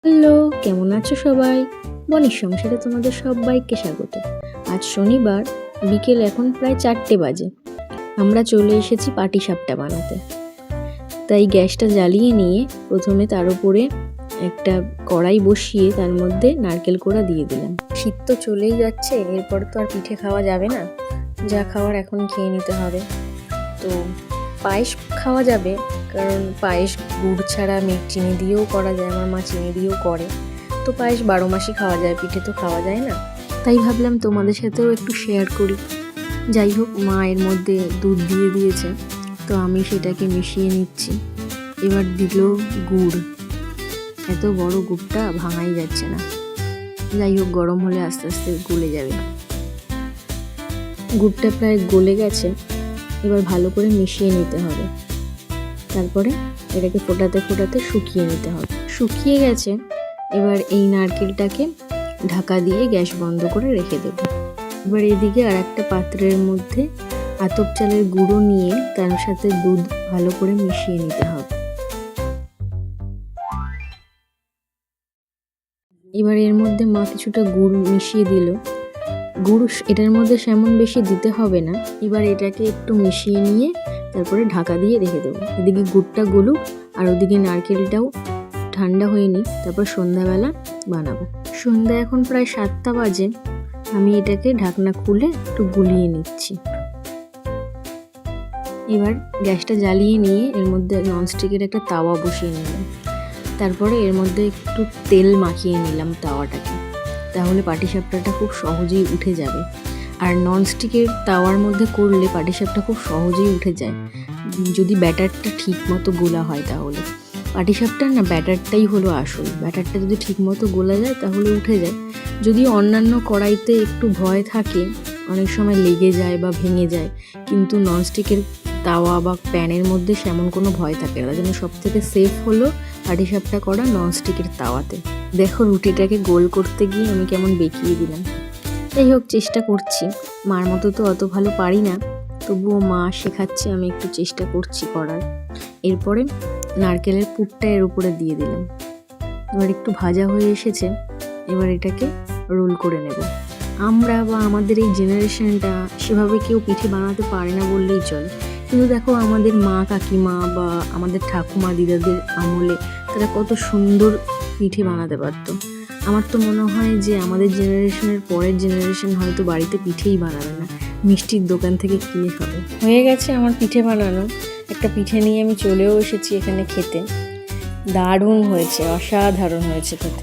Hello, কেমন আছো সবাই? বনির সংসারে তোমাদের সবাইকে স্বাগত। আজ শনিবার, বিকেল এখন প্রায় 4টে বাজে। আমরা চলে এসেছি পাটিসাপটা বানাতে। তাই গ্যাসটা জ্বালিয়ে নিয়ে প্রথমে তার উপরে একটা কড়াই বসিয়ে তার মধ্যে নারকেল কোড়া দিয়ে দিলাম। শীত তো চলেই যাচ্ছে, এরপর তো আর পিঠে খাওয়া যাবে না, যা খাওয়ার এখন খেয়ে নিতে হবে। তো পায়েস খাওয়া যাবে, কারণ পায়েস গুড় ছাড়া চিনি দিয়েও করা যায়, আমার মা চিনি দিয়েও করে। তো পায়েস 12 মাসই খাওয়া যায়, পিঠে তো খাওয়া যায় না। তাই ভাবলাম তোমাদের সাথেও একটু শেয়ার করি। যাই হোক, মা এর মধ্যে দুধ দিয়ে দিয়েছে, তো আমি সেটাকে মিশিয়ে নিচ্ছি। এবার দিল গুড়। এত বড় গুড়টা ভাঙাই যাচ্ছে না। যাই হোক, গরম হলে আস্তে আস্তে গলে যাবে। গুড়টা প্রায় গলে গেছে, এবার ভালো করে মিশিয়ে নিতে হবে। তারপরে এটাকে ফোটাতে ফোটাতে শুকিয়ে নিতে হবে। শুকিয়ে গেছে, এবার এই নারকেলটাকে ঢাকা দিয়ে গ্যাস বন্ধ করে রেখে দেব। এবার এদিকে আর একটা পাত্রের মধ্যে আতপ চালের গুঁড়ো নিয়ে তার সাথে দুধ ভালো করে মিশিয়ে নিতে হবে। এবার এর মধ্যে মা কিছুটা গুড় মিশিয়ে দিল। গুড় এটার মধ্যে সেমন বেশি দিতে হবে না। এবার এটাকে একটু মিশিয়ে নিয়ে তারপরে ঢাকা দিয়ে রেখে দেবো। এদিকে গুড়টা গলুক আর ওদিকে নারকেলটাও ঠান্ডা হয়ে নিই, তারপর সন্ধ্যাবেলা বানাবো। সন্ধ্যা এখন প্রায় 7টা বাজে। আমি এটাকে ঢাকনা খুলে একটু গুলিয়ে নিচ্ছি। এবার গ্যাসটা জ্বালিয়ে নিয়ে এর মধ্যে ননস্টিকের একটা তাওয়া বসিয়ে নিলাম। তারপরে এর মধ্যে একটু তেল মাখিয়ে নিলাম তাওয়াটাকে, তাহলে পাটিসাপটাটা খুব সহজেই উঠে যাবে। আর ননস্টিকের তাওয়ার মধ্যে করলে পাটিসাপটা খুব সহজেই উঠে যায়, যদি ব্যাটারটা ঠিক মতো গোলা হয়। তাহলে পাটিসাপটার না ব্যাটারটাই হলো আসল। ব্যাটারটা যদি ঠিক মতো গোলা যায় তাহলে উঠে যায়। যদি অন্যান্য কড়াইতে একটু ভয় থাকে, অনেক সময় লেগে যায় বা ভেঙে যায়, কিন্তু ননস্টিকের তাওয়া বা প্যানের মধ্যে সেমন কোনো ভয় থাকে না। জন্য সব থেকে সেফ হলো পাটিসাপটা করা ননস্টিকের তাওয়াতে। দেখো, রুটিটাকে গোল করতে গিয়ে আমি কেমন বেঁকিয়ে দিলাম। যাই হোক, চেষ্টা করছি। মার মতো তো অত ভালো পারি না, তবুও মা শেখাচ্ছে, আমি একটু চেষ্টা করছি করার। এরপরে নারকেলের পুরটা এর উপরে দিয়ে দিলাম। এবার একটু ভাজা হয়ে এসেছে, এবার এটাকে রোল করে নেব। আমরা বা আমাদের এই জেনারেশনটা সেভাবে কেউ পিঠে বানাতে পারে না বললেই চলে। কিন্তু দেখো, আমাদের মা কাকিমা বা আমাদের ঠাকুমা দিদাদের আমলে তারা কত সুন্দর পিঠে বানাতে পারতো। আমার তো মনে হয় যে আমাদের জেনারেশনের পরের জেনারেশন হয়তো বাড়িতে পিঠেই বানাবে না, মিষ্টির দোকান থেকে কিনে খাবে। হয়ে গেছে আমার পিঠে বানানো। একটা পিঠে নিয়ে আমি চলেও এসেছি এখানে খেতে। দারুণ হয়েছে, অসাধারণ হয়েছে খেতে।